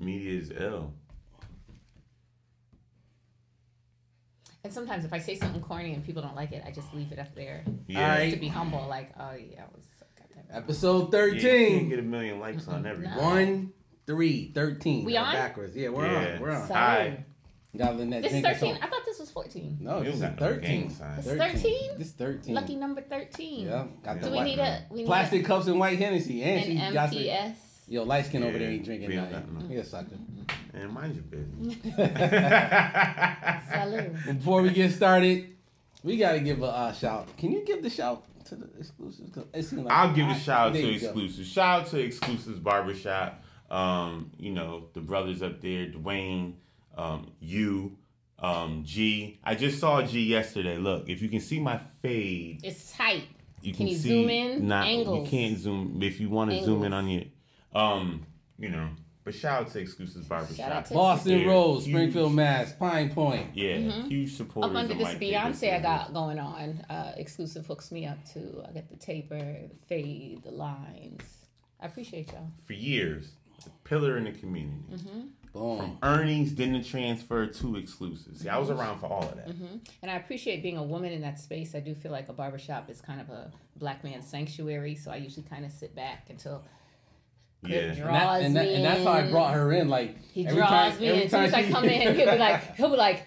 Media is ill. And sometimes if I say something corny and people don't like it, I just leave it up there. Yeah. Just to be humble, like, oh yeah, I was. Episode Yeah, you 13. can't get a million likes on everything. No. 1, 3, 13. We on? Backwards. Yeah, we're on. We're on. Hi. This is 13. I thought this was 14. No, this is got no 13. gang signs. It's 13? This is 13. Lucky number 13. Yeah. Got Do the we white need a plastic cups and white Hennessy. And an she got MPS? Yo, light skin over Yeah, there ain't drinking we don't nothing. got no. He a sucker. Man, mind your business. Salud. Before we get started, we got to give a shout. Can you give the shout to the exclusives? I'll give a shout out There to you go. Exclusives. Shout out to Exclusives Barbershop. You know, the brothers up there, Dwayne, you, G. I just saw G yesterday. Look, if you can see my fade. It's tight. You Can you see, zoom in? Nah, Angles. you can't zoom. If you want to zoom in on your, you know. But shout out to Exclusives Shout out Barbershop. to- Boston Yeah, Road, huge. Springfield, Mass, Pine Point. Yeah, huge supporters Up under of this my Beyonce I got going on. Exclusive hooks me up too. I got the taper, the fade, the lines. I appreciate y'all. For years, a pillar in the community. Boom. From earnings, then the transfer to Exclusives. See, I was around for all of that. And I appreciate being a woman in that space. I do feel like a barbershop is kind of a black man's sanctuary, so I usually kind of sit back until Yeah. draws And me that's how I in. brought her in. Like He every draws time- me every in. As soon as I time come in, he'll be like,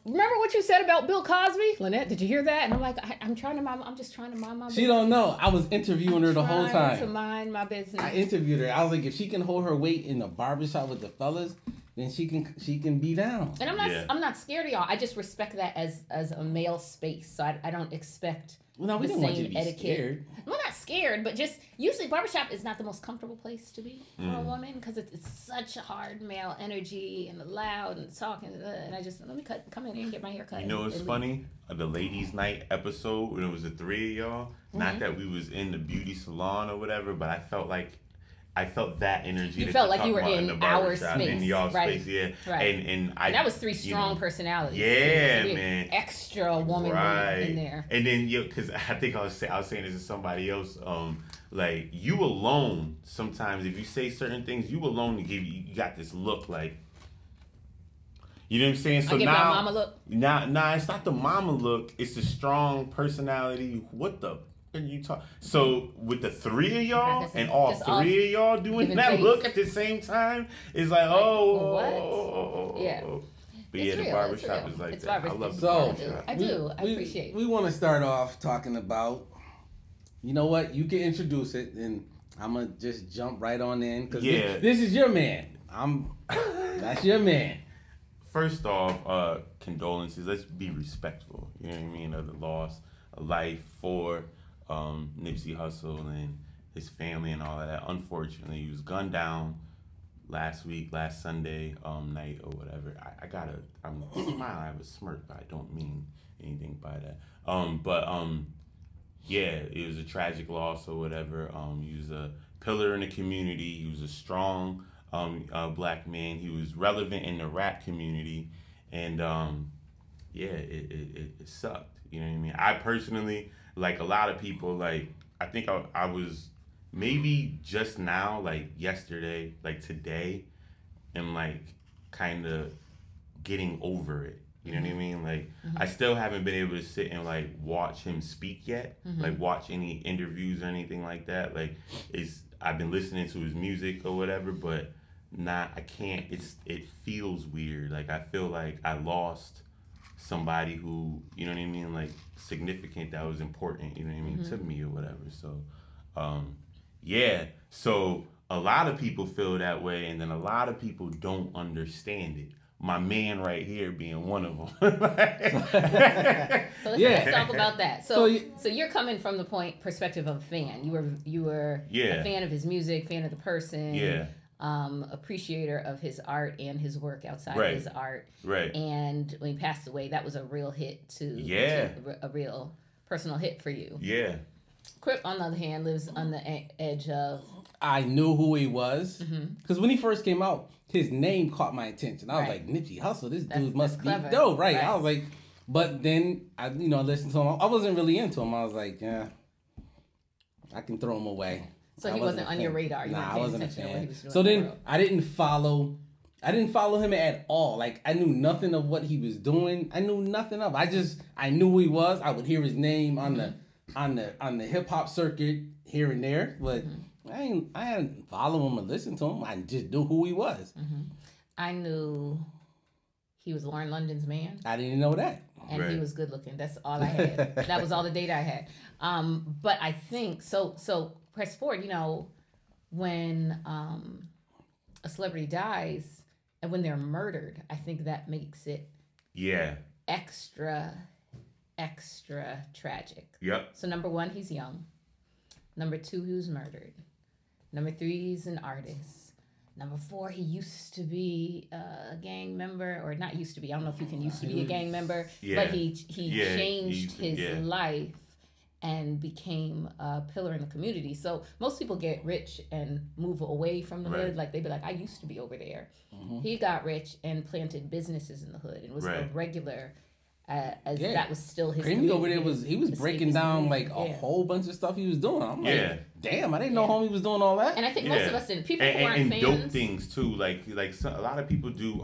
remember what you said about Bill Cosby? Lynette, did you hear that? And I'm like, I'm just trying to mind my business. She don't know. I was interviewing her the whole Trying to time. mind my business. I interviewed her. I was like, if she can hold her weight in the barbershop with the fellas, then she can be down. And Yeah. I'm not scared of y'all. I just respect that as a male space. So I don't expect Well, no, we the didn't want you same to be etiquette. scared. Well, not scared, but just usually barbershop is not the most comfortable place to be for a woman because it's such a hard male energy and the loud and talking and I just let me come in here and get my hair cut. You know what's and leave. funny? The ladies' night episode when it was the three of y'all. Not that we was in the beauty salon or whatever, but I felt that energy. You that felt you're like you were talking about in the our barbershop, space, in y'all right. space, yeah. Right. And that was three strong personalities. Yeah, too. So we had man. Extra woman in there. And then because I think I was saying this to somebody else. Like you alone, sometimes if you say certain things, you alone you got this look like. You know what I'm saying? So I give now, y'all mama look. Nah, it's not the mama look. It's the strong personality. What the? And you talk so with the three of y'all and all Just all three of y'all doing giving that face. look at the same time, it's like oh, what? Yeah. But It's yeah, the real, barbershop it's is like It's that. I barbershop. love the So- barbershop. I do. I appreciate. We want to start off talking about. You know what? You can introduce it, and I'm gonna just jump right on in because Yeah. this is your man. That's your man. First off, condolences. Let's be respectful. You know what I mean of the loss of life for Nipsey Russell and his family and all of that. Unfortunately, he was gunned down last Sunday night or whatever. I'm smiling. I have a smirk, but I don't mean anything by that. Yeah, it was a tragic loss or whatever. He was a pillar in the community. He was a strong black man. He was relevant in the rap community, and yeah, it sucked. You know what I mean? I personally, like a lot of people, like I think I was maybe just now, like yesterday, like today, and like kind of getting over it. You know what I mean? Like I still haven't been able to sit and like watch him speak yet, like watch any interviews or anything like that. Like I've been listening to his music or whatever, but I can't. It feels weird. Like I feel like I lost somebody who, you know what I mean, like significant, that was important, you know what I mean, to me or whatever. So yeah. So a lot of people feel that way, and then a lot of people don't understand it. My man right here being one of them. So let's talk about that. So you're coming from the perspective of a fan. You were a fan of his music, fan of the person. Yeah. Appreciator of his art and his work outside Right. of his art. Right. And when he passed away, that was a real hit a real personal hit for you. Yeah. Crip, on the other hand, lives on the edge of. I knew who he was because when he first came out, his name caught my attention. I was Right. like, Nipsey Hussle, this That's dude must be clever. dope, right? Right. I was like, but then I listened to him. I wasn't really into him. I was like, yeah, I can throw him away. So he wasn't on your radar. You I weren't wasn't a paying attention to what fan. he was doing So in the then world. I didn't follow him at all. Like, I knew nothing of what he was doing. I knew nothing of. I knew who he was. I would hear his name on the hip hop circuit here and there, but I hadn't followed him or listened to him. I just knew who he was. I knew he was Lauren London's man. I didn't know that. And he was good looking. That's all I had. That was all the data I had. But I think so press forward, when a celebrity dies and when they're murdered, I think that makes it extra tragic. Yep. So number 1, he's young. Number 2, he was murdered. Number 3, he's an artist. Number 4, he used to be a gang member, or not used to be. I don't know if you can used to be a gang member, but he changed his life and became a pillar in the community. So most people get rich and move away from the hood. Like, they'd be like, I used to be over there. He got rich and planted businesses in the hood and was a regular. That was still his. Creamy over there he was breaking down like a whole bunch of stuff he was doing. I'm like, damn, I didn't know homie was doing all that. And I think most of us didn't. People who aren't and fans. dope things too. Like a lot of people do.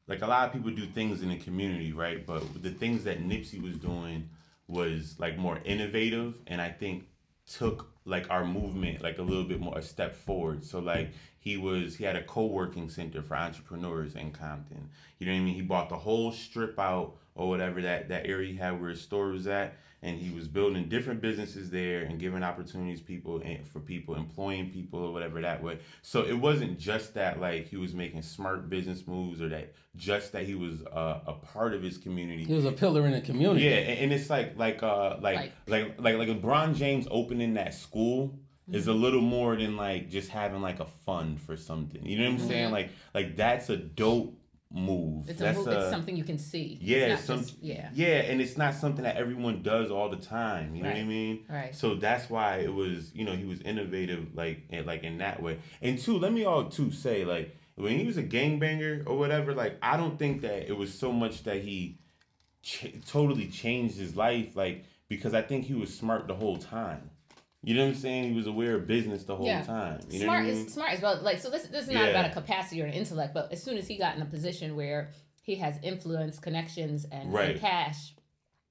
Like a lot of people do things in the community, right? But the things that Nipsey was doing was like more innovative, and I think took like our movement like a little bit more a step forward. So like he had a co-working center for entrepreneurs in Compton. You know what I mean? He bought the whole strip out or whatever that area he had where his store was at, and he was building different businesses there and giving opportunities for people, employing people or whatever that way. So it wasn't just that like he was making smart business moves or that he was a part of his community. He was a pillar in the community. Yeah, and it's like LeBron James opening that school is a little more than like just having like a fund for something. You know what I'm saying? Like that's a dope move. It's it's something you can see. Yeah, and it's not something that everyone does all the time. You know what I mean? Right. So that's why it was, he was innovative like in that way. And two, let me say like when he was a gangbanger or whatever, like I don't think that it was so much that he totally changed his life, like because I think he was smart the whole time. You know what I'm saying? He was aware of business the whole time. You know what I mean? Smart as well. Like, so this is not about a capacity or an intellect, but as soon as he got in a position where he has influence, connections, and cash,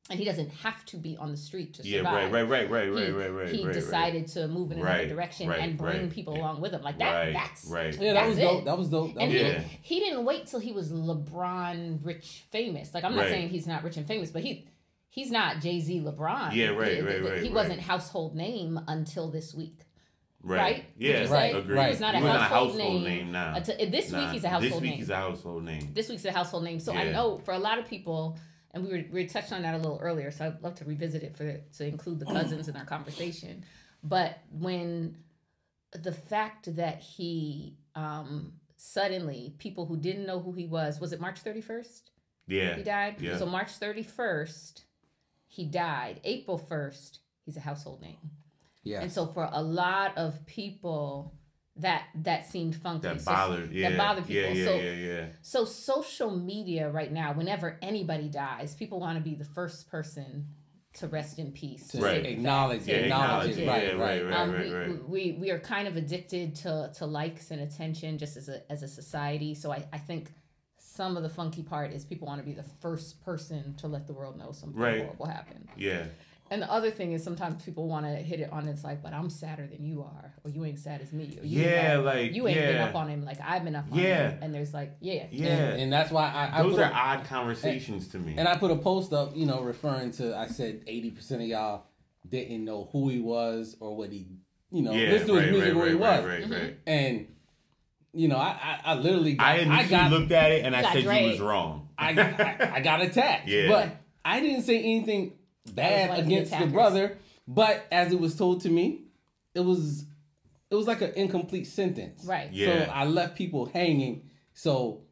and he doesn't have to be on the street to survive. Right. He decided to move in another direction and bring people along with him. Like that. That's Yeah, that was dope. That was dope. And he didn't wait till he was LeBron rich famous. Like I'm not saying he's not rich and famous, but he's not Jay-Z LeBron. Yeah, right. He wasn't household name until this week. Right? Yeah, agreed. He was not a household name now. This week he's a household name. This week he's a household name. This week's a household name. So I know for a lot of people, and we touched on that a little earlier, so I'd love to revisit it to include the cousins in our conversation. But when the fact that he suddenly, people who didn't know who he was it March 31st? Yeah. He died? Yeah. So March 31st, he died. April 1st, he's a household name. Yeah. And so for a lot of people, that seemed funky. That bothered people. Yeah. So social media right now, whenever anybody dies, people want to be the first person to rest in peace. To acknowledge it. Right. We are kind of addicted to likes and attention just as a society. So I think some of the funky part is people want to be the first person to let the world know something horrible happened. Yeah. And the other thing is sometimes people want to hit it on it's like, but I'm sadder than you are, or you ain't sad as me, or you ain't been up on him like I've been up on him. And there's like, and that's why those are odd conversations to me. And I put a post up, referring to, I said 80% of y'all didn't know who he was or what he, listen to his music where he was. Right. And I literally looked at it and I said you was wrong. I got attacked, but I didn't say anything bad against the brother, but as it was told to me, it was like an incomplete sentence. Right. Yeah. So I left people hanging. So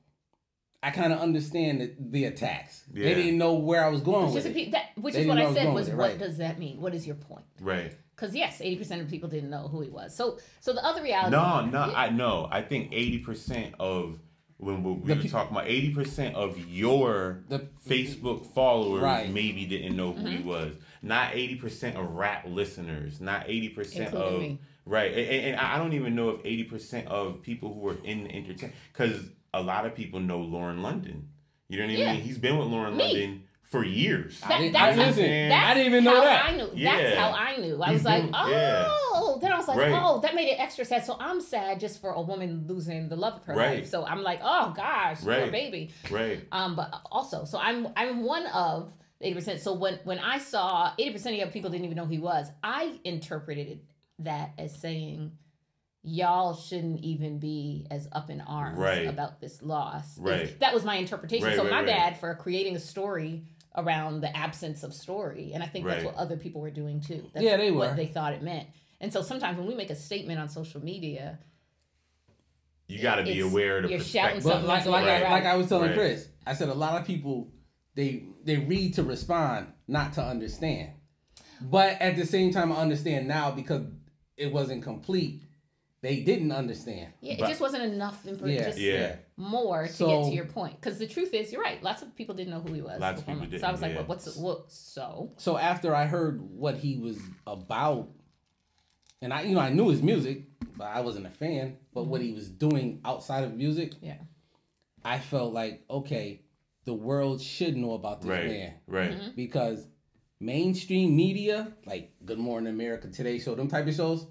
I kind of understand the attacks. Yeah. They didn't know where I was going with it. Which is what I said was, what does that mean? What is your point? Right. Because yes, 80% of people didn't know who he was. So the other reality. I know. I think 80% of when we were talking about 80% of your Facebook followers maybe didn't know who he was. Not 80% of rap listeners. Not 80% of Right. And I don't even know if 80% of people who are in the entertainment, because a lot of people know Lauren London. You know what I mean? He's been with Lauren London for years. I didn't even know that. I knew. That's how I knew. I was like, oh. Then I was like, oh, that made it extra sad. So I'm sad just for a woman losing the love of her life. So I'm like, oh gosh, poor baby. Right. But also, so I'm one of 80%. So when I saw 80% of people didn't even know who he was, I interpreted that as saying, y'all shouldn't even be as up in arms about this loss. That was my interpretation. So my bad for creating a story around the absence of story. And I think that's what other people were doing too. That's they were. what they thought it meant. And so sometimes when we make a statement on social media, you got to be aware of the you're perspective. shouting something. Like I was telling Chris, I said a lot of people, they read to respond, not to understand. But at the same time, I understand now because it wasn't complete. They didn't understand. Yeah, it just wasn't enough information. More to get to your point. Because the truth is, you're right. Lots of people didn't know who he was. Lots of people didn't. So I was like, So after I heard what he was about, and I knew his music, but I wasn't a fan. But what he was doing outside of music, I felt like, okay, the world should know about this man. Right. Because mainstream media, like Good Morning America, Today Show, them type of shows,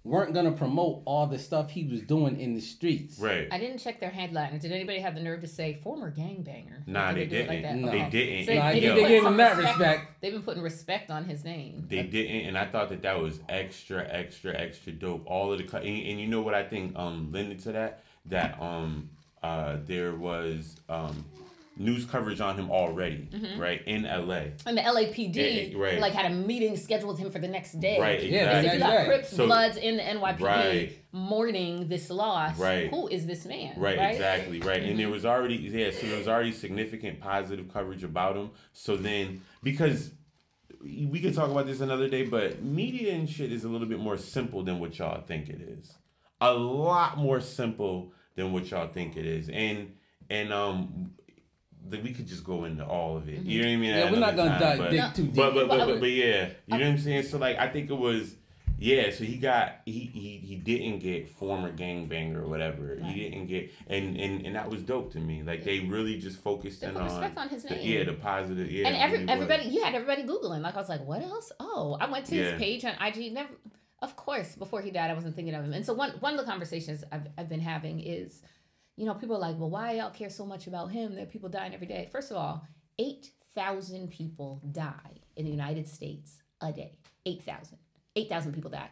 weren't going to promote all the stuff he was doing in the streets. Right. I didn't check their headline. Did anybody have the nerve to say former gangbanger? Nah, they didn't. Like that? No. Okay. They didn't. So they gave him that respect. They've been putting respect on his name. They didn't, and I thought that was extra dope. All of the and you know what I think lended to that there was news coverage on him already, right, in LA. And the LAPD like had a meeting scheduled with him for the next day. Right, exactly. They said, you got Crips, Bloods in the NYPD mourning this loss. Right. Who is this man? Right, exactly, right. And there was already significant positive coverage about him. So then, because we could talk about this another day, but media and shit is a little bit more simple than what y'all think it is. A lot more simple than what y'all think it is. And we could just go into all of it. You know what I mean? Yeah, we're not gonna dig too deep. But yeah, you know what I'm saying? So like, I think it was, so he didn't get former gangbanger or whatever. Right. He didn't get, and that was dope to me. Like they really just focused on respect on his name. The positive. Yeah, and everybody, you had everybody Googling. Like I was like, what else? Oh, I went to his page on IG. Never, of course, before he died, I wasn't thinking of him. And so one of the conversations I've been having is, people are like, well, why y'all care so much about him? There are people dying every day. First of all, 8,000 people die in the United States a day. 8,000. 8,000 people die.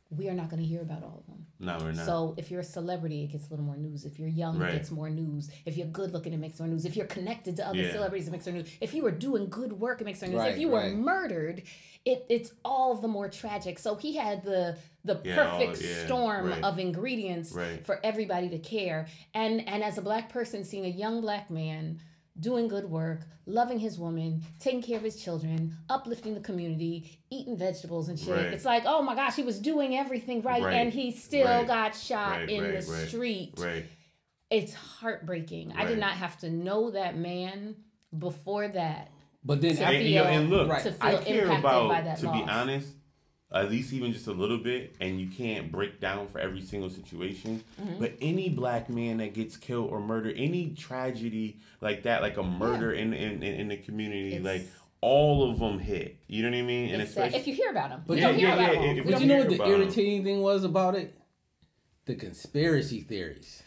We are not going to hear about all of them. No, we're not. So if you're a celebrity, it gets a little more news. If you're young, it gets more news. If you're good looking, it makes more news. If you're connected to other celebrities, it makes more news. If you were doing good work, it makes more news. If you were murdered, it's all the more tragic. So he had the perfect storm of ingredients for everybody to care. And as a black person, seeing a young black man doing good work, loving his woman, taking care of his children, uplifting the community, eating vegetables and shit. Right. It's like, oh my gosh, he was doing everything right. And he still got shot in the street. Right. It's heartbreaking. I did not have to know that man before that. But then, I care about, to be honest, at least even just a little bit, and you can't break down for every single situation, but any black man that gets killed or murdered, any tragedy like that, like a murder in the community, like all of them hit. You know what I mean? And especially if you hear about them. But you know what the irritating thing was about it? The conspiracy theories.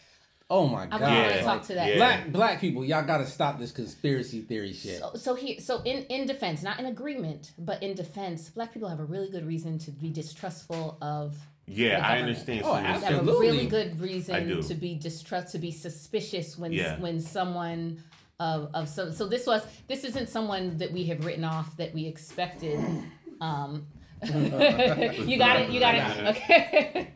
Oh my God! I want to talk to that. Black people, y'all gotta stop this conspiracy theory shit. So in defense, not in agreement, but in defense, black people have a really good reason to be distrustful of. Yeah, I understand. Oh, absolutely. Have a really good reason to be to be suspicious when someone so this isn't someone that we have written off that we expected. You got it. Okay.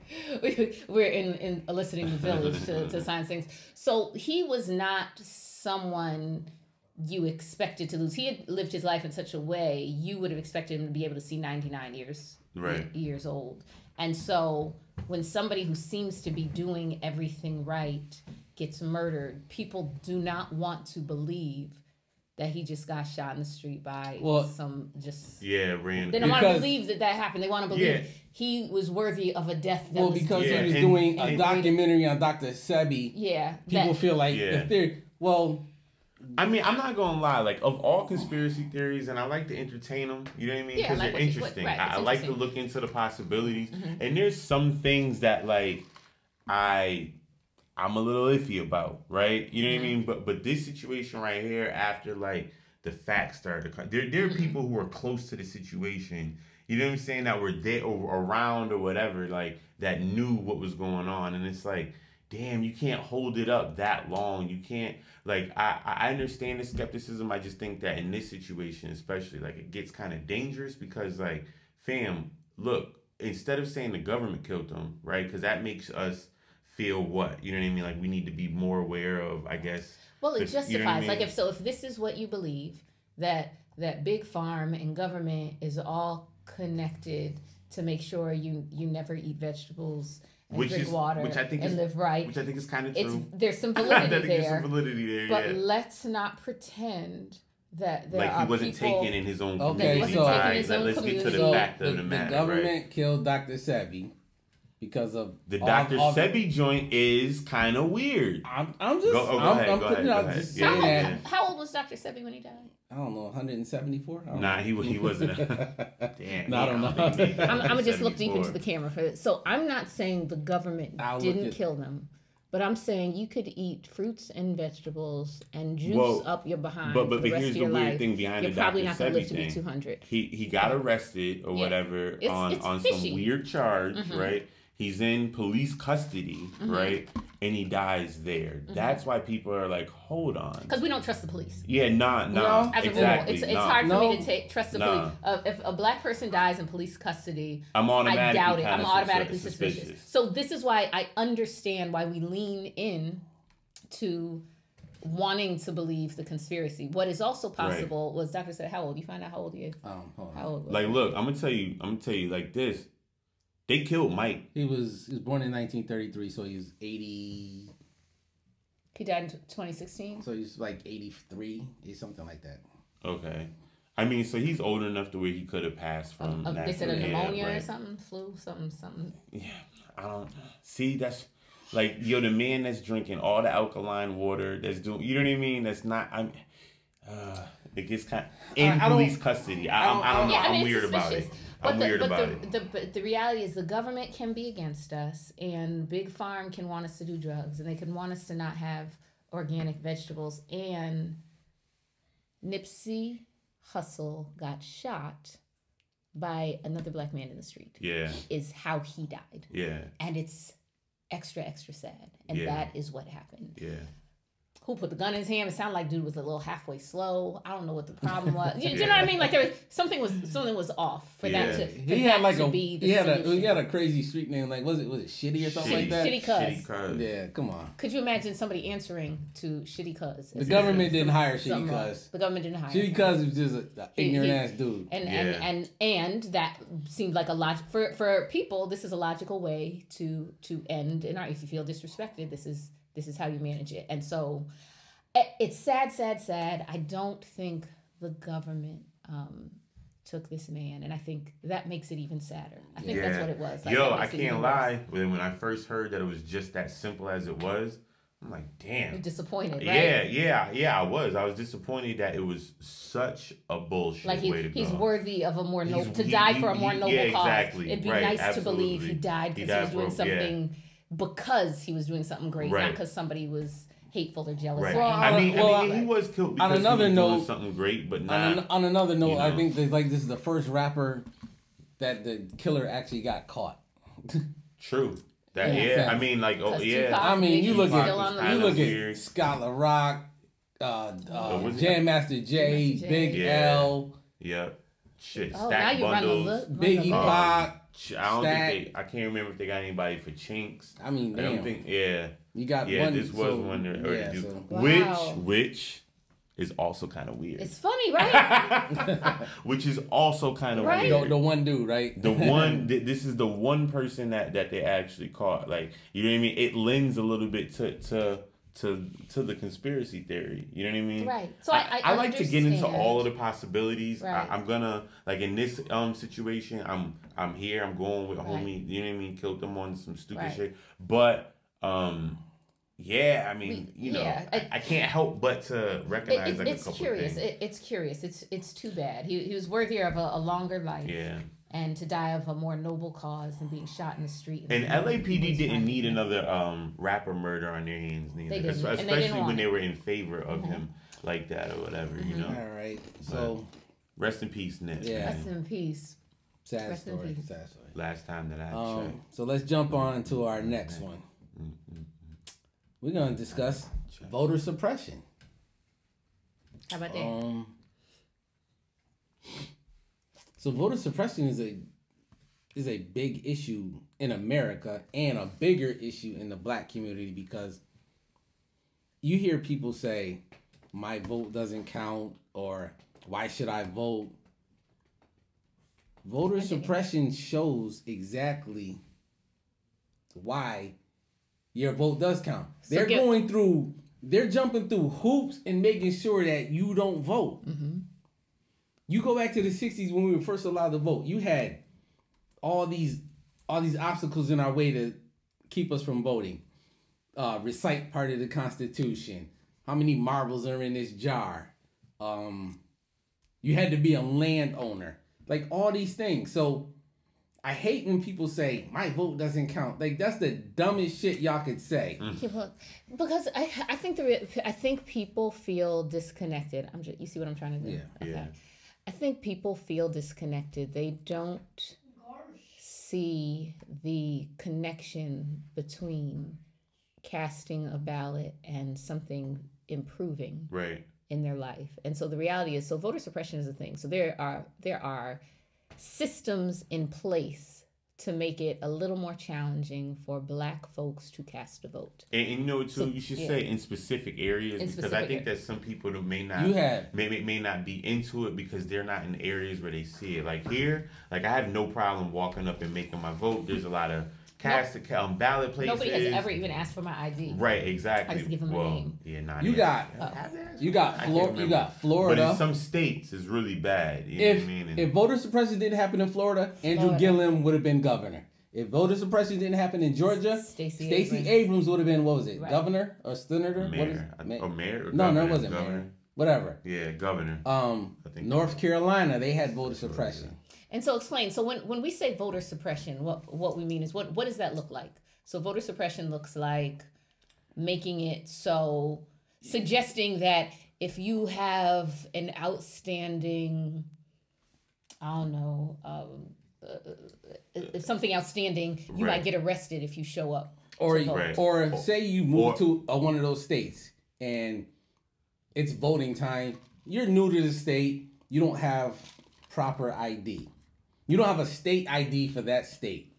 We're in eliciting the village to sign things. So he was not someone you expected to lose. He had lived his life in such a way you would have expected him to be able to see 99 years old. And so when somebody who seems to be doing everything right gets murdered, people do not want to believe that he just got shot in the street by some just. Yeah, random. They don't want to believe that happened. They want to believe he was worthy of a death. That because he was doing a documentary on Dr. Sebi. Yeah. People feel like if they're I mean, I'm not gonna lie. Like, of all conspiracy theories, and I like to entertain them. You know what I mean? Because they're interesting. I like to look into the possibilities. Mm-hmm. And there's some things that like I'm a little iffy about, right? You know what I mean? But this situation right here, after like the facts started to come, there are people who are close to the situation. You know what I'm saying? That were there or around or whatever, like that knew what was going on, and it's like, damn, you can't hold it up that long. You can't, like, I understand the skepticism. I just think that in this situation, especially, like, it gets kind of dangerous because, like, fam, look, instead of saying the government killed them, right? Because that makes us feel what? You know what I mean? Like, we need to be more aware of, I guess. Well, it justifies. You know what I mean? Like, if this is what you believe, that big farm and government is all connected to make sure you never eat vegetables and drink water and live right. Which I think is kind of true. There's some validity there. There's some validity there, but let's not pretend that there are he wasn't people, taken in his own community. Okay, so let's get to the fact of the matter. The government killed Dr. Sebi because of the Dr. Sebi joint is kind of weird. I'm putting it out. Just saying that. How old was Dr. Sebi when he died? I don't know, 174? Nah, he wasn't. Damn. No, I don't know. I'm going to just look deep into the camera for this. So I'm not saying the government didn't kill them, but I'm saying you could eat fruits and vegetables and juice up your behind for the rest of your life. But here's the weird thing behind the Dr. Sebi thing. You're probably not going to live to be 200. He got arrested or whatever on some weird charge, right? He's in police custody, right? And he dies there. That's why people are like, hold on. Because we don't trust the police. Yeah, nah. As exactly. It's hard for me to trust the police. If a black person dies in police custody, I doubt it. I'm automatically suspicious. So this is why I understand why we lean in to wanting to believe the conspiracy. What is also possible was Dr. said, how old? You find out how old he is? How old? Like, look, I'm gonna tell you like this. They killed Mike. He was born in 1933, so he was 80. He died in 2016. So he's like 83, something like that. Okay, I mean, so he's old enough to where he could have passed from. They said a pneumonia or something, flu, something. Yeah, I don't see. That's like the man that's drinking all the alkaline water. That's doing. You know what I mean? That's not. It gets kind of in police custody. I don't know. I'm weird about it. But the reality is the government can be against us, and Big Farm can want us to do drugs, and they can want us to not have organic vegetables. And Nipsey Russell got shot by another black man in the street. Yeah. Is how he died. Yeah. And it's extra, extra sad. And that is what happened. Yeah. Who put the gun in his hand? It sounded like dude was a little halfway slow. I don't know what the problem was. You know what I mean? Like something was off for that to. He had a crazy street name. Like was it Shitty or something like that? Shitty Cuz. Yeah, come on. Could you imagine somebody answering to Shitty Cuz? The government didn't hire Shitty Cuz. The government didn't hire Shitty Cuz was just an ignorant ass dude. And that seemed like a logic for people. This is a logical way to end. And if you feel disrespected, this is how you manage it. And so it's sad. I don't think the government took this man. And I think that makes it even sadder. I think that's what it was. Like, I can't lie. When I first heard that it was just that simple as it was, I'm like, damn. You're disappointed, right? Yeah, I was. I was disappointed that it was such a bullshit way to go. He's worthy of a more noble, die for a more noble cause. Exactly. It'd be nice to believe he died because he was doing something... Because he was doing something great, not because somebody was hateful or jealous. Right. Or I mean, he was killed because he was doing something great, but not. On another note, I think this is the first rapper that the killer actually got caught. True. I mean, like, I mean, you look at Scholar Rock, Jam Master J, Big L. Yep. Shit. Oh, Stack now Bundles. Biggie Pac. I can't remember if they got anybody for Chinks. I mean, damn. I don't think, You got one. This was one that which is also kind of weird. It's funny, right? Which is also kind of weird. The one dude, right? The one, this is the one person that they actually caught. Like, you know what I mean? It lends a little bit to to the conspiracy theory. You know what I mean? Right. So I like to get into understand. all of the possibilities. Right. I'm gonna, like, in this situation, I'm here. I'm going with a Right. homie. You know what I mean? Killed them on some stupid Right. shit. But yeah, I mean, I can't help but to recognize like a couple curious. of things. It's curious. It's too bad. He was worthier of a longer life. Yeah. And to die of a more noble cause than being shot in the street. And LAPD didn't need another rapper murder on their hands neither. They didn't. And they Especially didn't want when they it. were in favor of him like that or whatever, you know. All right. So rest in peace, Nip. Yeah. Rest in peace. sad Rest in story. peace. Sad story. Last time that I checked. So let's jump on to our next one. We're gonna discuss voter suppression. How about that? So voter suppression is a big issue in America and a bigger issue in the black community because you hear people say, my vote doesn't count, or why should I vote? Voter suppression shows exactly why your vote does count. So They're jumping through hoops and making sure that you don't vote. You go back to the 60s when we were first allowed to vote. You had all these obstacles in our way to keep us from voting. Recite part of the Constitution. How many marbles are in this jar? You had to be a landowner. Like all these things. So I hate when people say my vote doesn't count. Like that's the dumbest shit y'all could say. Yeah, because I think people feel disconnected. You see what I'm trying to do? Yeah. Okay. Yeah. I think people feel disconnected. They don't see the connection between casting a ballot and something improving Right. in their life. And so the reality is, so voter suppression is a thing. So there are systems in place to make it a little more challenging for black folks to cast a vote. And you know what, too, you should say in specific areas, because I think that some people that may not be into it because they're not in areas where they see it. Like here, like I have no problem walking up and making my vote. There's a lot of ballot places. Nobody has ever even asked for my ID. Right, exactly. I just give them a name. Yeah, not You yet. got Florida. But in some states, it's really bad. You know what I mean? If voter suppression didn't happen in Florida, Andrew Gillum would have been governor. If voter suppression didn't happen in Georgia, Stacey Abrams would have been, what was it, governor or senator? Mayor. Mayor? No, it wasn't mayor. Whatever. Yeah, governor. North Carolina, they had voter suppression. And so explain. So when we say voter suppression, what we mean is what does that look like? So voter suppression looks like making it so, suggesting that if you have an outstanding, if something outstanding, you might get arrested if you show up. Or say you move to one of those states and it's voting time. You're new to the state. You don't have proper ID. You don't have a state ID for that state.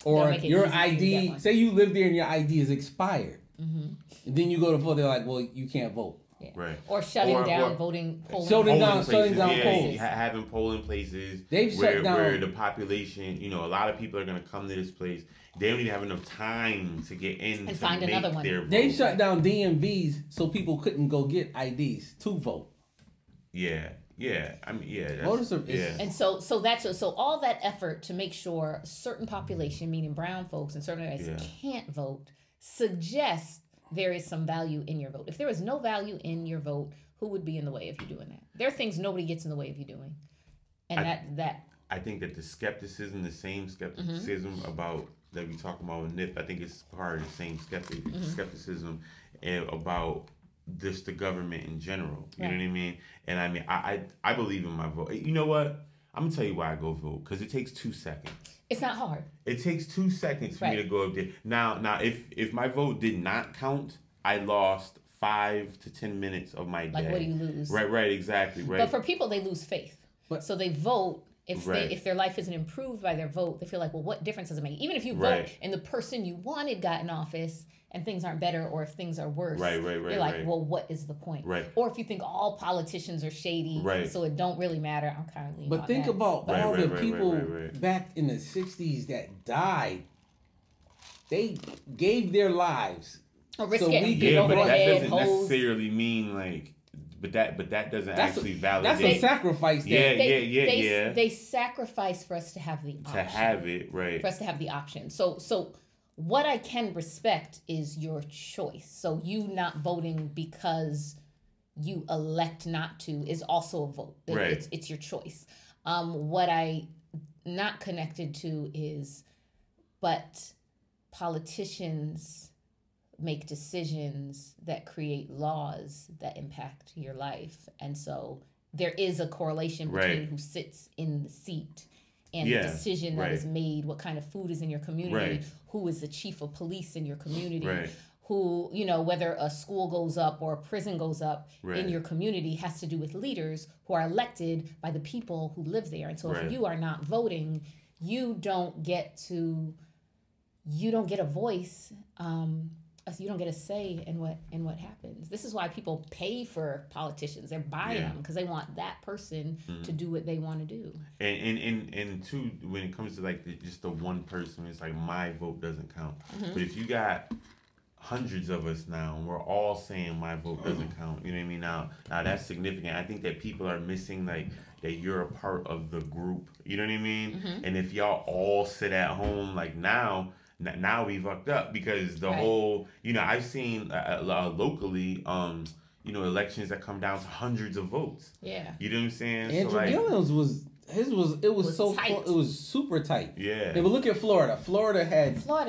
Or your ID, say you live there and your ID is expired. And then you go to vote, they're like, well, you can't vote. Yeah. Right. Or shutting down polling shutting down polls. Having polling places where the population, a lot of people are going to come to this place. They don't even have enough time to get in and find another one. They shut down DMVs so people couldn't go get IDs to vote. Yeah. Yeah, I mean, And so all that effort to make sure a certain population, meaning brown folks in certain areas, can't vote, suggests there is some value in your vote. If there is no value in your vote, who would be in the way of you doing that? There are things nobody gets in the way of you doing, and I think that the same skepticism about that we talk about with Nip, I think it's part of the same skepticism about the government in general. You know what I mean? And I mean, I believe in my vote. You know what? I'm going to tell you why I go vote. Because it takes 2 seconds. It's not hard. It takes 2 seconds for me to go up there. Now, if my vote did not count, I lost 5 to 10 minutes of my day. Like, what do you lose? Right, exactly. Right. But for people, they lose faith. So they vote. If their life isn't improved by their vote, they feel like, well, what difference does it make? Even if you vote and the person you wanted got in office and things aren't better, or if things are worse, you're like, well, what is the point? Right. Or if you think all politicians are shady, so it don't really matter, I'm kind of leaning on But think that. about all the people back in the 60s that died. They gave their lives Or risk So getting we beat Yeah, over but the that head, doesn't hosed. necessarily mean like, but that doesn't That's actually a validate sacrifice. That, Yeah. They sacrifice for us to have the option. to have it, right? For us to have the option. So what I can respect is your choice. So you not voting because you elect not to is also a vote. Right. It's your choice. What I not connected to is, but politicians make decisions that create laws that impact your life. And so there is a correlation between Right. who sits in the seat and Yeah, the decision that right. is made, what kind of food is in your community, Right. who is the chief of police in your community, Right. who, whether a school goes up or a prison goes up Right. in your community has to do with leaders who are elected by the people who live there. And so Right. if you are not voting, you don't get a voice. You don't get a say in what happens. This is why people pay for politicians. They're buying them because they want that person to do what they want to do. And two, when it comes to like just the one person, it's like my vote doesn't count. But if you got hundreds of us now, and we're all saying my vote doesn't count, you know what I mean? Now that's significant. I think that people are missing like that you're a part of the group. You know what I mean? And if y'all all sit at home, like now we fucked up because the whole, I've seen locally, elections that come down to hundreds of votes. Yeah. You know what I'm saying? Andrew Gillum's was so tight. it was super tight. Yeah. But look at Florida. Florida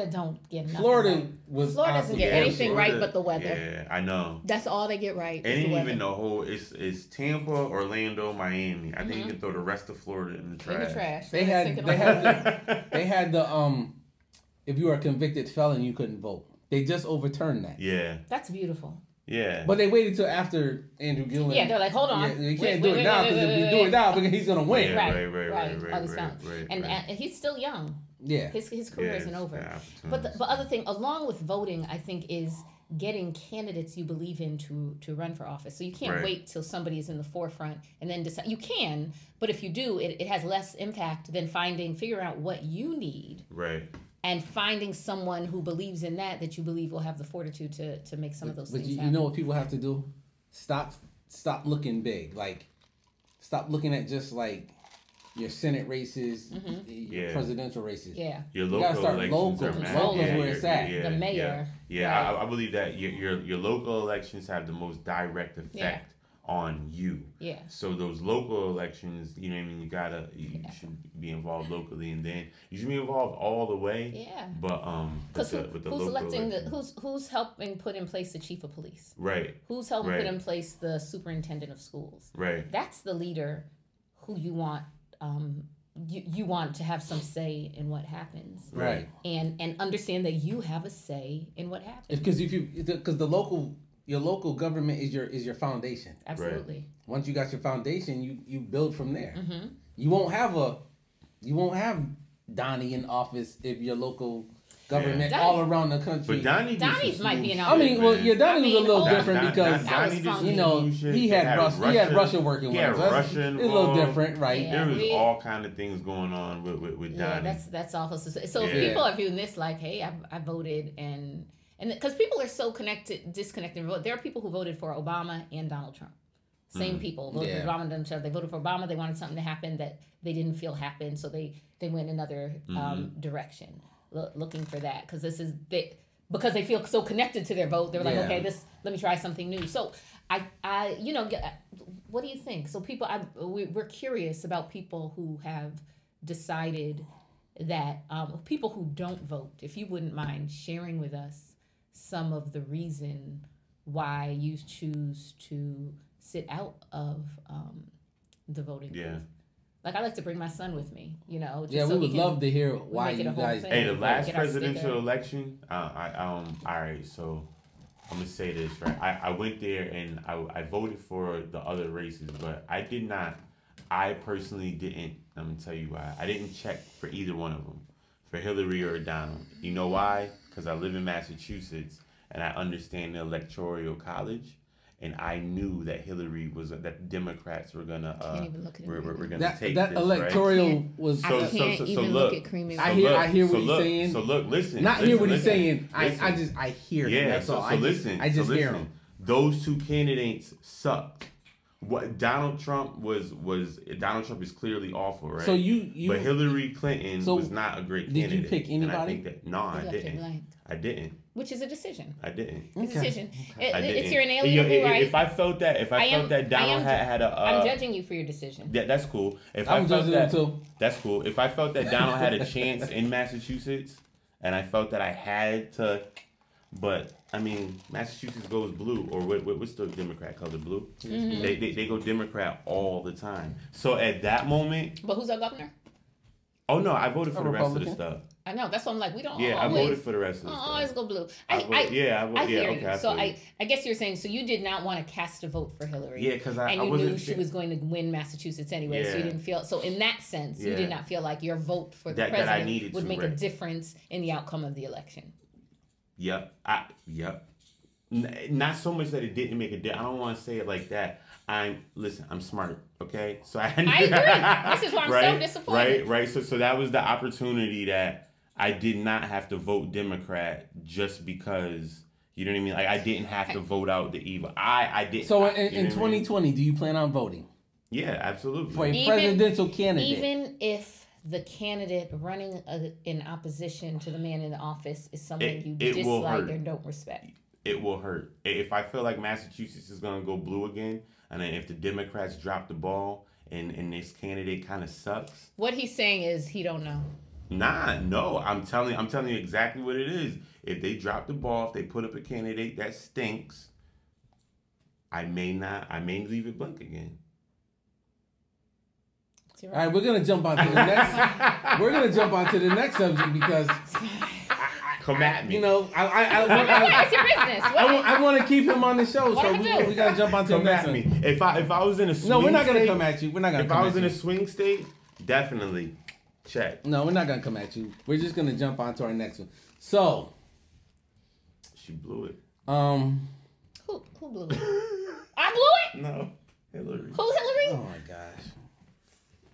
don't get nothing. Florida right. Florida doesn't get anything right but the weather. Yeah, I know. That's all they get right. And even the whole it's Tampa, Orlando, Miami. I think you can throw the rest of Florida in the trash. In the trash. They had the if you are a convicted felon, you couldn't vote. They just overturned that. Yeah. That's beautiful. Yeah. But they waited till after Andrew Gillum. Yeah, they're like, hold on. Yeah, you can't do it now because if we do it now, he's gonna win. Right. And he's still young. Yeah. His career isn't over. But the other thing, along with voting, I think is getting candidates you believe in to run for office. So you can't wait till somebody is in the forefront and then decide. You can, but if you do, it has less impact than figuring out what you need. Right. And finding someone who believes in that you believe will have the fortitude to make some of those things happen. But you know what people have to do? Stop looking big. Like, stop looking at just like your Senate races, your presidential races. Yeah. Your local elections are massive. Local is where it's at. The mayor. Yeah, right. I believe that your local elections have the most direct effect on you. Yeah. So those local elections, you know what I mean, you should be involved locally, and then you should be involved all the way. Yeah. But with the who's local electing elections. who's helping put in place the chief of police? Right. Who's helping put in place the superintendent of schools? Right. That's the leader who you want. You want to have some say in what happens, Right? And understand that you have a say in what happens. Because your local government is your foundation. Absolutely. Right. Once you got your foundation, you build from there. You won't have Donnie in office if your local government all around the country. But Donnie's might be in office. Donnie was a little different because he had Russia working with him. It's a little different, right? Yeah, there was all kind of things going on with Donnie. Yeah, that's awful. So if people are viewing this like, hey, I voted and because people are so disconnected. There are people who voted for Obama and Donald Trump. Same people voted for Obama and Donald Trump. They voted for Obama. They wanted something to happen that they didn't feel happened, so they went another direction, looking for that because because they feel so connected to their vote. They're like, okay, let me try something new. So I what do you think? So people, we're curious about people who have decided that people who don't vote. If you wouldn't mind sharing with us some of the reason why you choose to sit out of the voting booth. Like, I like to bring my son with me, Just we would love to hear why you guys. Hey, the last presidential election, all right, so I'm gonna say this, right? I went there and I voted for the other races, but I personally didn't. Let me tell you why. I didn't check for either one of them, for Hillary or Donald. You know why? Because I live in Massachusetts and I understand the electoral college. and I knew that Hillary was that the Democrats were gonna we're gonna take that this, electoral right? was. I can't even look at creamy. I hear what he's saying. So look, listen. Not hear what he's saying. Listen. I hear. Yeah. That's all. I just hear him. Those two candidates sucked. What Donald Trump was Donald Trump is clearly awful, right? So you but Hillary Clinton was not a great candidate. Did you pick anybody? And I think that I didn't. Which is a decision. I didn't. It's a decision. Okay. It's your inalienable right. If I felt that Donald had a, I'm judging you for your decision. That's cool. I'm judging him too. That's cool. If I felt that Donald had a chance in Massachusetts, and I felt that I had to, but I mean, Massachusetts goes blue, or what's the Democrat color? Blue. Mm-hmm. They go Democrat all the time. So at that moment, but who's our governor? Oh no, I voted for the rest of the stuff. I know. That's what I'm like. We don't. Yeah, I voted for the rest of the stuff. Always go blue. I hear you. So I guess you're saying so you did not want to cast a vote for Hillary. Yeah, because I knew she was going to win Massachusetts anyway. Yeah. So you didn't feel. So in that sense, you did not feel like your vote for the president would make a difference in the outcome of the election. Yep. Not so much that it didn't make a difference. I don't want to say it like that. I'm smart, okay? So I agree. This is why I'm so disappointed. Right. So that was the opportunity that I did not have to vote Democrat just because, you know what I mean? Like I didn't have to vote out the evil. I did. So in 2020, do you plan on voting? Yeah, absolutely. For a presidential candidate. Even if the candidate running in opposition to the man in the office is someone you dislike or don't respect. It will hurt. If I feel like Massachusetts is going to go blue again, and then if the Democrats drop the ball and this candidate kind of sucks. What he's saying is he don't know. No. I'm telling you exactly what it is. If they drop the ball, if they put up a candidate that stinks, I may leave it blank again. All right, we're gonna jump on to the next. We're gonna jump on to the next subject because. Come at me. You know, it's your business. I want to keep him on the show, so we gotta jump on to the next one. If I was in a swing no, we're not gonna state, come at you. We're not gonna. If I was in a swing state, definitely check. No, we're not gonna come at you. We're just gonna jump on to our next one. So, she blew it. Who blew it? I blew it. No, Hillary. Who's Hillary? Oh my gosh.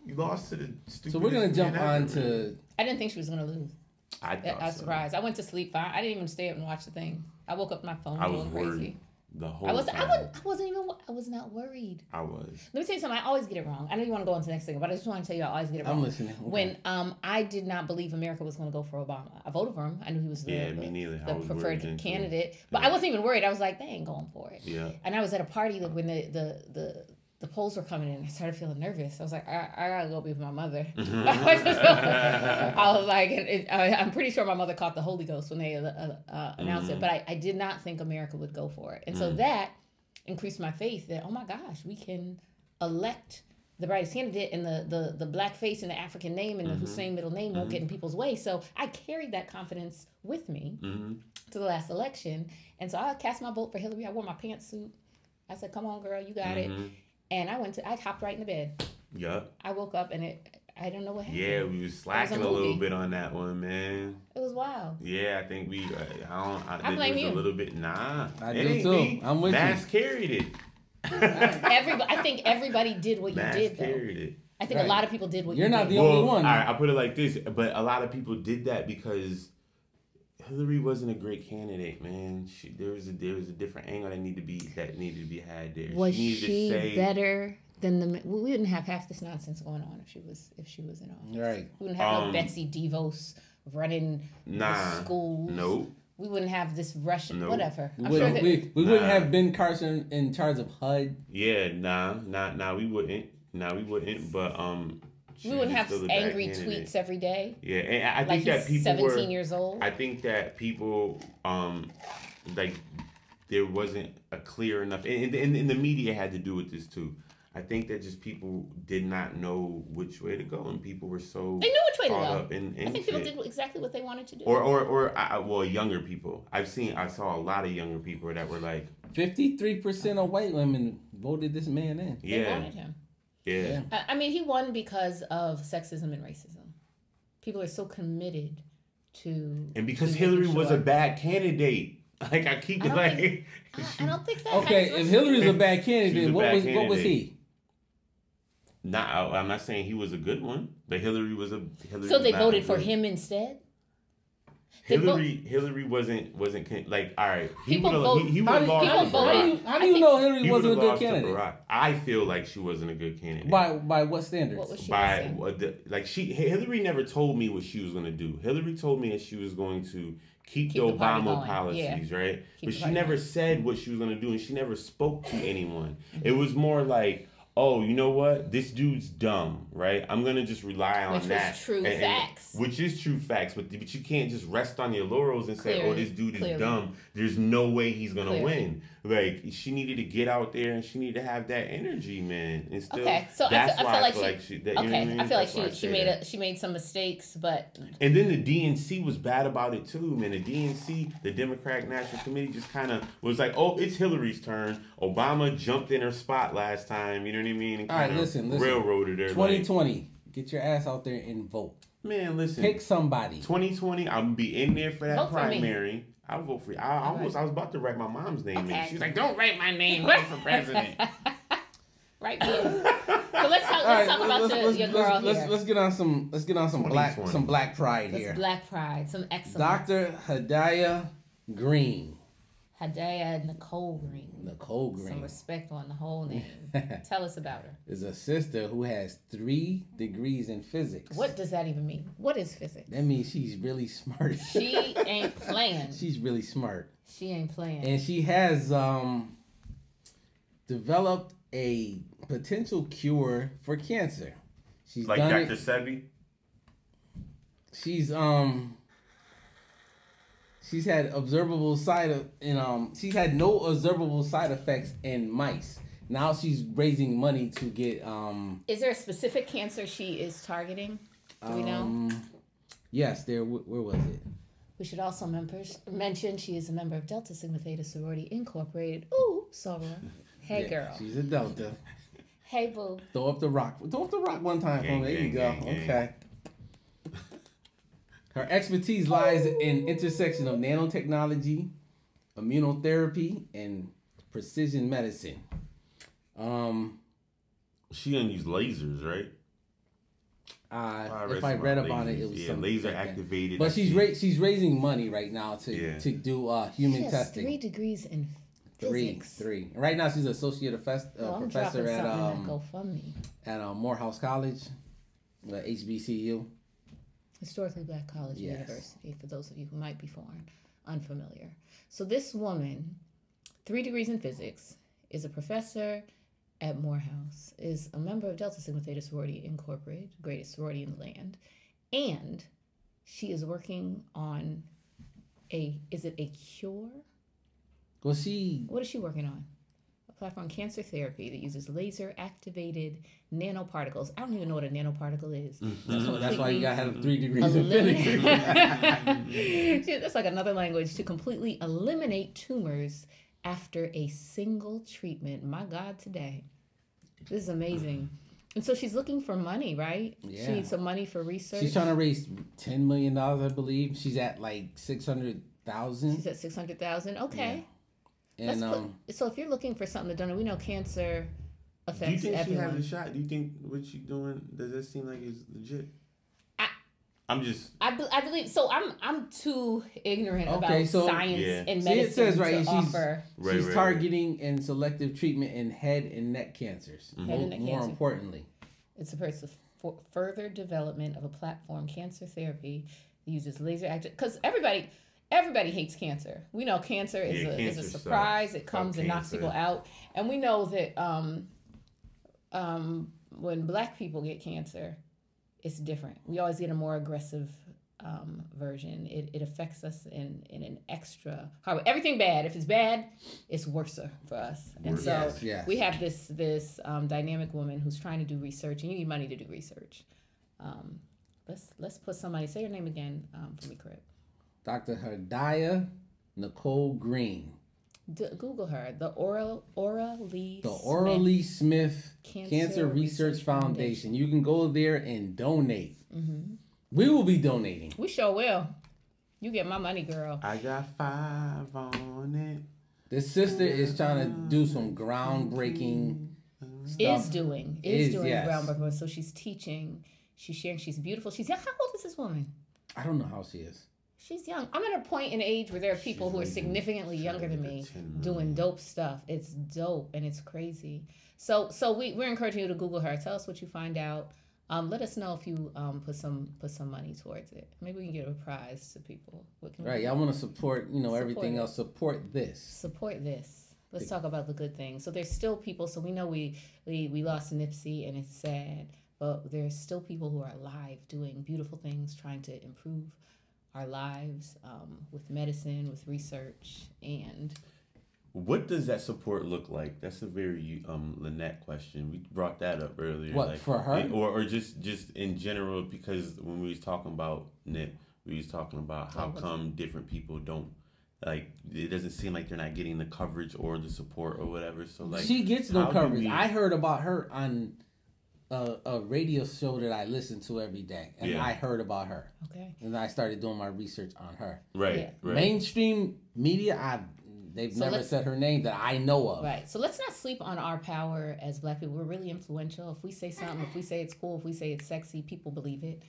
You lost to the stupid. So we're gonna jump on to. I didn't think she was gonna lose. I was surprised. I went to sleep fine. I didn't even stay up and watch the thing. I woke up my phone going crazy. The whole time. I was not worried. I was. Let me tell you something. I always get it wrong. I know you want to go on to the next thing, but I just want to tell you I always get it wrong. I'm listening. Okay. When I did not believe America was going to go for Obama. I voted for him. I knew he was the preferred candidate. But I wasn't even worried. I was like, they ain't going for it. Yeah. And I was at a party when the polls were coming in. I started feeling nervous. I was like, I gotta go be with my mother. I was like, I'm pretty sure my mother caught the Holy Ghost when they announced it. But I did not think America would go for it. And so that increased my faith that, oh my gosh, we can elect the brightest candidate, and the black face and the African name and the Hussein middle name won't get in people's way. So I carried that confidence with me to the last election. And so I cast my vote for Hillary. I wore my pantsuit. I said, come on, girl, you got it. And I hopped right in the bed. Yep. I woke up and I don't know what happened. Yeah, we was slacking a little bit on that one, man. It was wild. Yeah, I think we. I blame you. A little bit. Nah, I do too. I'm with you. Mass carried it. I think everybody did what Mass you did, though. carried it. I think a lot of people did what you did. You're not the only one. All right, I'll put it like this. But a lot of people did that because Hillary wasn't a great candidate, man. There was a different angle that needed to be had there. Was she better than the? We wouldn't have half this nonsense going on if she was in office. Right. We wouldn't have no Betsy DeVos running schools. Nope. We wouldn't have this Russian whatever. We wouldn't have Ben Carson in charge of HUD. Yeah, we wouldn't. But we wouldn't have angry tweets every day. Yeah, and I think that people 17 years old. I think that people like there wasn't a clear enough, and the media had to do with this too. I think that just people did not know which way to go, and people were so they knew which way to go. Up in I think people did exactly what they wanted to do. Or younger people. I saw a lot of younger people that were like 53% of white women voted this man in. Yeah, they wanted him. Yeah. I mean, he won because of sexism and racism. People are so committed to... And because Hillary was a bad candidate. Like I keep I don't like. think- I don't think that. Okay, has if much Hillary's to a do- bad candidate, She's a what bad was candidate. he? I'm not saying he was a good one, but Hillary was So was they not voted a for good- him instead. They Hillary wasn't like all right. He People would vote- have he would How have do, lost people to how, voted- how do Barack. you, how do I you think know Hillary He wasn't a would've good lost to candidate? Barack. I feel like she wasn't a good candidate. By what standards? What was she By saying? like Hillary never told me what she was going to do. Hillary told me that she was going to keep the the party Obama going. policies, right? Keep But the she party never going. said what she was going to do, and she never spoke to anyone. It was more like, oh, you know what? This dude's dumb, right? I'm going to just rely on Which was that. true facts. Which is true facts, but you can't just rest on your laurels and say, oh, Clearly, this dude is clearly. dumb. There's no way he's going to Clearly. win. Like, she needed to get out there and she needed to have that energy, man. And still, Okay, so that's I feel why like she that, you know what I okay, mean? I feel like That's why I she say made that. she made some mistakes, but And then the DNC was bad about it too, man. The DNC, the Democratic National Committee, just kind of was like, "Oh, it's Hillary's turn." Obama jumped in her spot last time. You know what I mean? And All right, kinda listen. railroaded her. 2020, get your ass out there and vote. Man, listen. Pick somebody. 2020, I'm gonna be in there for that Vote for me. primary. I'll vote for you. I was about to write my mom's name in. Okay. She was like, "Don't write my name in for president." right here. So let's talk about your girl here. Let's get on some black 2020. black pride Let's here. Black Pride, some excellence. Dr. Hadiyah Green. Hadiyah-Nicole Green. Nicole Some Green respect on the whole name. Tell us about her. is a sister who has 3 degrees in physics. What does that even mean? What is physics? That means she's really smart. She ain't playing. She's really smart. She ain't playing. And she has developed a potential cure for cancer. She's Like done Dr. it. Sebi. She's had observable she's had no observable side effects in mice. Now she's raising money to get Is there a specific cancer she is targeting? Do we know? Yes, where was it? We should also mention she is a member of Delta Sigma Theta Sorority Incorporated. Ooh, Sora. Hey, Yeah, girl. She's a Delta. Hey, boo. Throw up the rock. Throw up the rock one time for me. There you go. Gang, gang, gang. Okay. Her expertise lies in intersection of nanotechnology, immunotherapy, and precision medicine. She didn't use lasers, right? If I read about up on it, lasers. it was yeah, something laser like that. activated. But I she's see. she's raising money right now to do human She has testing. 3 degrees in physics. Three. Right now, she's associate Oh, I'm professor dropping at something in that GoFundMe. Morehouse College, HBCU. Historically Black College Yes. University, for those of you who might be unfamiliar. So this woman, 3 degrees in physics, is a professor at Morehouse, is a member of Delta Sigma Theta Sorority Incorporated, the greatest sorority in the land, and she is working on is it a cure? Well, she What is she working on? A platform cancer therapy that uses laser activated nanoparticles. I don't even know what a nanoparticle is. that's why you gotta have 3 degrees in physics. That's like another language, to completely eliminate tumors after a single treatment. My God, today. This is amazing. And so she's looking for money, right? Yeah. She needs some money for research. She's trying to raise $10 million, I believe. She's at like 600,000. She's at 600,000. Okay. And So if you're looking for something to donate, we know cancer affects Do you think everyone. she has a shot? Do you think what she's doing, does that seem like it's legit? I believe so. I'm too ignorant Okay, about so- science Yeah. and See, medicine it says right to here offer. she's targeting and selective treatment in head and neck cancers. Head and neck More cancer. importantly. It supports the further development of a platform cancer therapy that uses laser active. Because everybody hates cancer. We know cancer is a cancer surprise. sucks. It comes Fuck and knocks cancer. people out. And we know that when Black people get cancer, it's different. We always get a more aggressive version. It affects us in an extra. Everything bad. If it's bad, it's worse for us. And so Yes. we have this dynamic woman who's trying to do research, and you need money to do research. Let's put somebody. Say your name again for me, Crip. Dr. Hadiyah-Nicole Green. Google her. The Aura Lee Smith Cancer Research Foundation. You can go there and donate. Mm-hmm. We will be donating. We sure will. You get my money, girl. I got 5 on it. This sister is trying to do some groundbreaking stuff. Is doing yes. groundbreaking. So she's teaching. She's sharing. She's beautiful. She's young. How old is this woman? I don't know how she is. She's young. I'm at a point in age where there are people who are significantly younger than me doing dope stuff. It's dope and it's crazy. So we're encouraging you to Google her. Tell us what you find out. Let us know if you put some money towards it. Maybe we can get a prize to people. Right. Y'all want to support, everything else. Support this. Support this. Let's talk about the good things. So there's still people. So we know we lost Nipsey and it's sad, but there's still people who are alive doing beautiful things, trying to improve our lives with medicine, with research, and what does that support look like? That's a very Lynette question. We brought that up earlier. What, for her? Or just in general, because when we was talking about Nip, we was talking about how come different people don't, like, it doesn't seem like they're not getting the coverage or the support or whatever. So like, she gets no coverage. I heard about her on a radio show that I listen to every day, and I heard about her. Okay. And I started doing my research on her. Right. Mainstream media, they've never said her name that I know of. Right. So let's not sleep on our power as Black people. We're really influential. If we say something, if we say it's cool, if we say it's sexy, people believe it.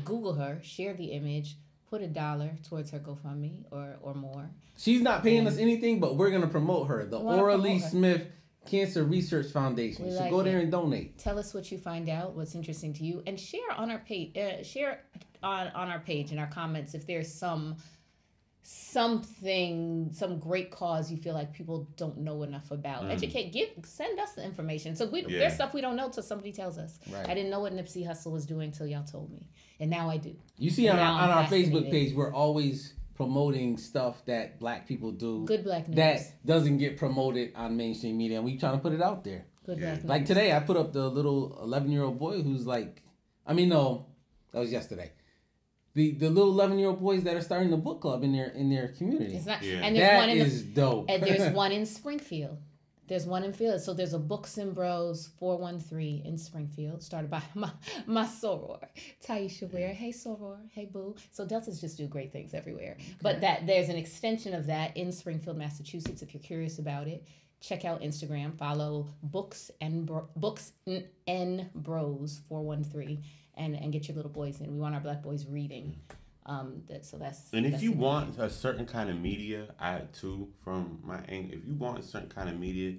Google her, share the image, put $1 towards her GoFundMe or more. She's not paying us anything, but we're going to promote her. The Aura Lee Smith Cancer Research Foundation. So go there and donate. Tell us what you find out, what's interesting to you, and share on our page. Share on our page in our comments if there's some great cause you feel like people don't know enough about. Send us the information. So there's stuff we don't know till somebody tells us. Right. I didn't know what Nipsey Hussle was doing till y'all told me, and now I do. You see on our Facebook page, we're always promoting stuff that Black people do. Good Black news. That doesn't get promoted on mainstream media, and we trying to put it out there. Good Black news. Like today, I put up the little 11-year-old boy who's like, no, that was yesterday. The little 11-year-old boys that are starting the book club in their community. It's not, and there's dope. And there's one in Springfield. There's one in Field. So there's a Books and Bros 413 in Springfield, started by my soror, Taisha Ware. Hey, soror. Hey, boo. So Deltas just do great things everywhere. Okay. But there's an extension of that in Springfield, Massachusetts. If you're curious about it, check out Instagram. Follow Books and Bros 413 and get your little boys in. We want our Black boys reading. If you want a certain kind of media, from my end, if you want a certain kind of media,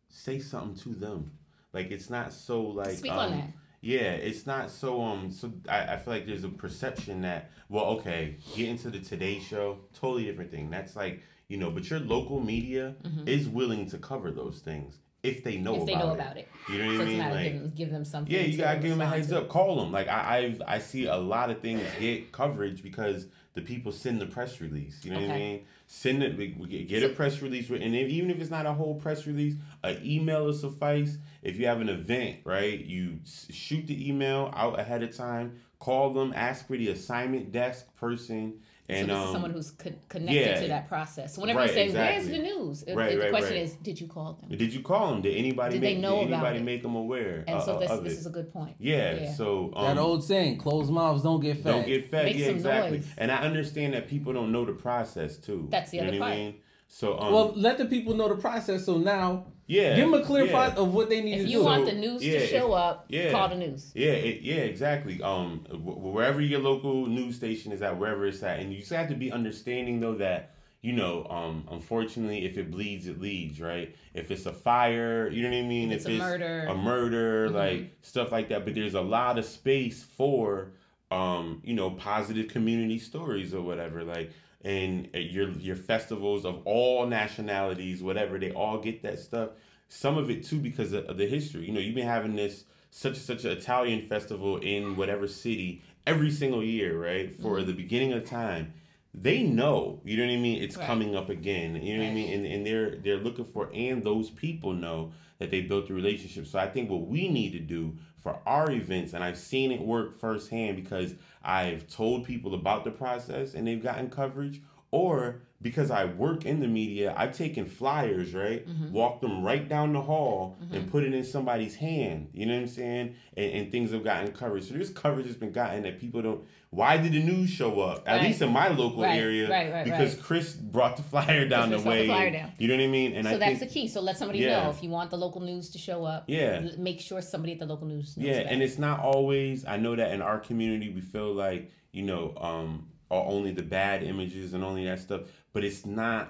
say something to them. Like, it's not so like speak on that. Yeah, it's not so so I feel like there's a perception that, get into the Today Show, totally different thing. That's like, but your local media is willing to cover those things. If they know about it. You know what I mean? Like, give them something. Yeah, you gotta give them a heads up. Call them. Like I see a lot of things get coverage because the people send the press release. You know what I mean? Send it. We get a press release, and even if it's not a whole press release, an email will suffice. If you have an event, right, you shoot the email out ahead of time. Call them. Ask for the assignment desk person. And, so this is someone who's connected to that process. So whenever you say, "Where's the news?" The question is, "Did you call them? Did you call them? Did anybody make them aware?" And so this is a good point. Yeah. So that old saying, "Closed mouths don't get fed." Don't get fed. Make some exactly. noise. And I understand that people don't know the process too. That's the other part. I mean? So let the people know the process. So now, give them a clear thought of what they need to do. If you want the news to show up, call the news. Exactly. Wherever your local news station is at, wherever it's at, and you just have to be understanding though that unfortunately, if it bleeds, it leads, right? If it's a fire, you know what I mean. If it's a murder, like stuff like that. But there's a lot of space for positive community stories or whatever, like. And your festivals of all nationalities, whatever, they all get that stuff. Some of it too because of the history. You've been having this such an Italian festival in whatever city every single year, right? For the beginning of time. They know, you know what I mean? It's coming up again. You know what I mean? And they're looking for, and those people know that they built a relationship. So I think what we need to do for our events, and I've seen it work firsthand because I've told people about the process and they've gotten coverage, Or because I work in the media, I've taken flyers, right? Walked them right down the hall and put it in somebody's hand. You know what I'm saying? And things have gotten coverage. So there's coverage that's been gotten that people don't. Why did the news show up? At least in my local area, because Chris brought the flyer down the way. You know what I mean? And so that's the key. So let somebody know if you want the local news to show up. Make sure somebody at the local news knows and it's not always. I know that in our community we feel like only the bad images and only that stuff, but it's not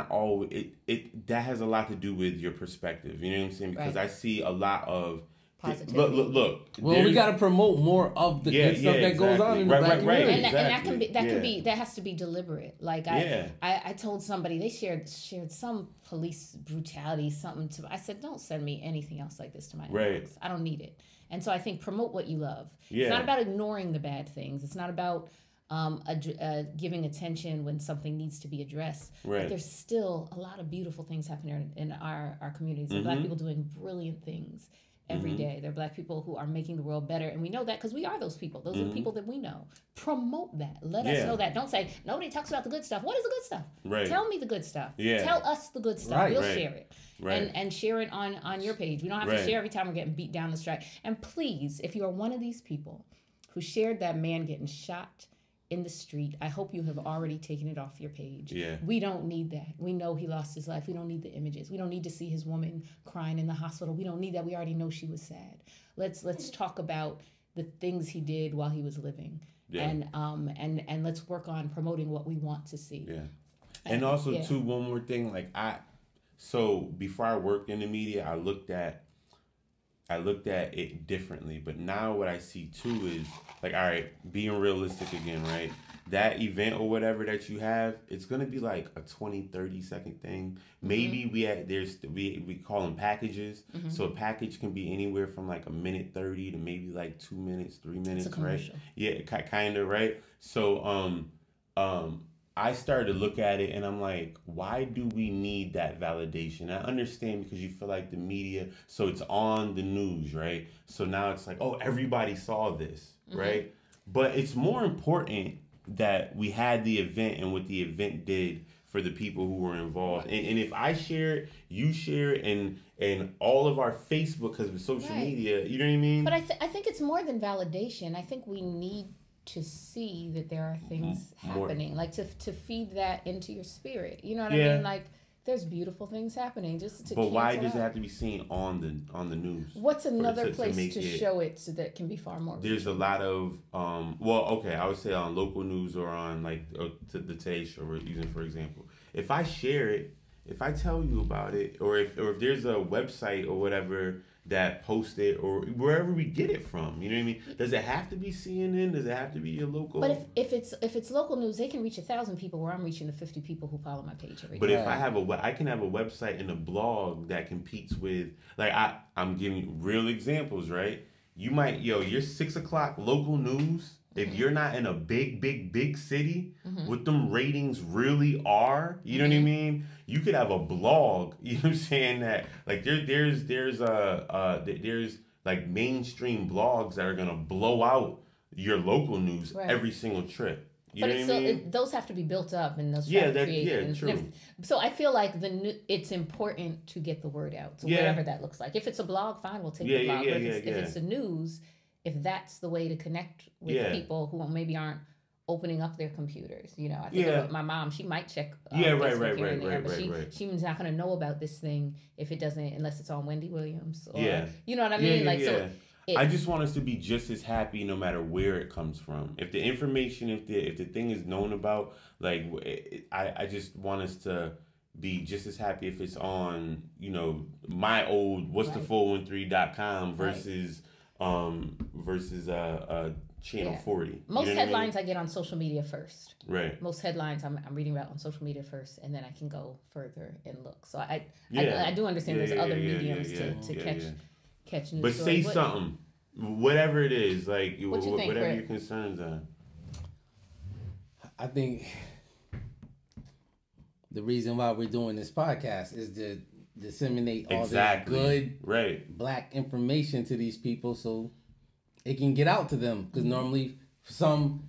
all it that has a lot to do with your perspective. You know what I'm saying? Because I see a lot of positivity. Look. Well, we got to promote more of the good stuff that goes on in the black community. And that has to be deliberate. Like I told somebody, they shared some police brutality, something to. I said, don't send me anything else like this to my inbox. I don't need it. And so I think promote what you love. It's not about ignoring the bad things. It's not about giving attention when something needs to be addressed. But there's still a lot of beautiful things happening in our communities. There are black people doing brilliant things every day. There are black people who are making the world better. And we know that because we are those people. Those are the people that we know. Promote that. Let us know that. Don't say, nobody talks about the good stuff. What is the good stuff? Tell me the good stuff. Tell us the good stuff. We'll share it. And share it on your page. We don't have to share every time we're getting beat down the strike. And please, if you are one of these people who shared that man getting shot in the street, I hope you have already taken it off your page. We don't need that. We know he lost his life. We don't need the images. We don't need to see his woman crying in the hospital. We don't need that. We already know she was sad. Let's talk about the things he did while he was living. And let's work on promoting what we want to see. And also too, one more thing, so before I worked in the media, I looked at it differently. But now what I see too is all right, being realistic again, right? That event or whatever that you have, it's gonna be like a 20-30 second thing. Maybe we call them packages. So a package can be anywhere from like a minute 30 to maybe like 2 minutes, 3 minutes, right? Yeah, kind of, right? So I started to look at it and I'm like, why do we need that validation? I understand because you feel like the media, so it's on the news, right? So now it's like, oh, everybody saw this, right? But it's more important that we had the event and what the event did for the people who were involved. And if I share it, you share it, and all of our Facebook, because of social media, you know what I mean? But I think it's more than validation. I think we need to see that there are things happening, like to feed that into your spirit. You know what I mean? Like there's beautiful things happening. But why does it have to be seen on the news? What's another place to show it so that can be far more? There's a lot of I would say on local news or on the Today Show, or using for example. If I share it, if I tell you about it, or if there's a website or whatever that post it, or wherever we get it from, you know what I mean? Does it have to be CNN? Does it have to be your local? But if it's local news, they can reach 1,000 people where I'm reaching the 50 people who follow my page every day. But if I can have a website and a blog that competes with, I'm giving you real examples, right? You might, your 6 o'clock local news, if you're not in a big city, what them ratings really are, you know what I mean? You could have a blog, you know what I'm saying, that there's mainstream blogs that are gonna blow out your local news every single trip. You know what I mean? Those have to be built up, and those true. So I feel like it's important to get the word out. So whatever that looks like. If it's a blog, fine, we'll take the blog. But if it's the news, if that's the way to connect with people who maybe aren't opening up their computers, I think about my mom. She might check Facebook here and there, but she's not going to know about this thing if it doesn't, unless it's on Wendy Williams. Or, you know what I mean? So I just want us to be just as happy no matter where it comes from. If the information, if the thing is known about, I just want us to be just as happy if it's on, my old what'sthe413.com versus Channel 40. Most headlines I get on social media first. Right. Most headlines I'm reading about on social media first, and then I can go further and look. So I do understand there's other mediums to catch news. But stories. Say something, whatever it is, whatever Rick? your concerns are. I think the reason why we're doing this podcast is to disseminate all this good black information to these people so it can get out to them. Because normally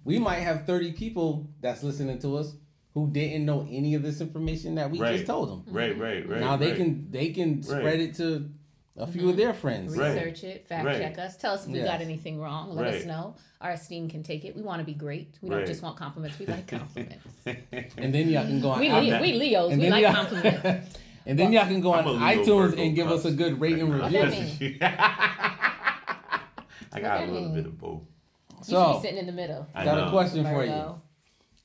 We might have 30 people that's listening to us who didn't know any of this information that we just told them. Right. Now they can spread it to a few of their friends. Research it, fact check us. Tell us if we got anything wrong. Let us know. Our esteem can take it. We want to be great. We don't just want compliments. We like compliments. And then y'all can go on. We Leos. We like compliments. And then y'all can go on iTunes and give us a good rating review. I got a little bit of both. You should be sitting in the middle. Got a question for you.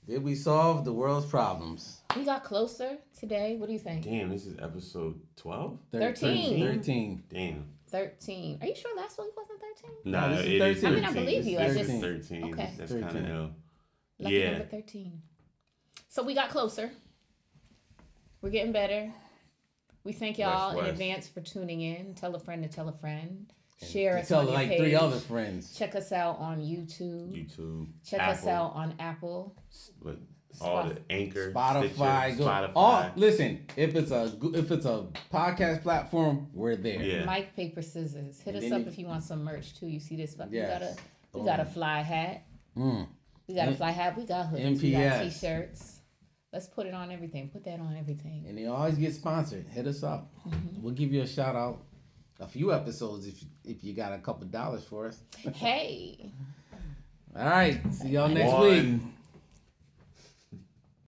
Did we solve the world's problems? We got closer today. What do you think? Damn, this is episode 12? 13. Damn. 13. Are you sure last week wasn't 13? No, this is it 13. is 13. I mean, I believe you. It's I just 13. Okay. That's kind of ill. Lucky number 13. So we got closer. We're getting better. We thank y'all in advance for tuning in. Tell a friend to tell a friend. Share us on your page. 3 other friends. Check us out on YouTube. Check Apple. us out on Apple. All the Anchor, Spotify. Stitcher, Spotify. Listen, if it's a podcast platform, we're there. Yeah. Mike, paper, scissors. Hit us up if you want some merch too. You see this? We got a fly hat. We got a fly hat. We got hoodies. MPS. We got t-shirts. Let's put it on everything. Put that on everything. And they always get sponsored. Hit us up. We'll give you a shout out. A few episodes if you got a couple dollars for us. Hey. All right. See y'all next week.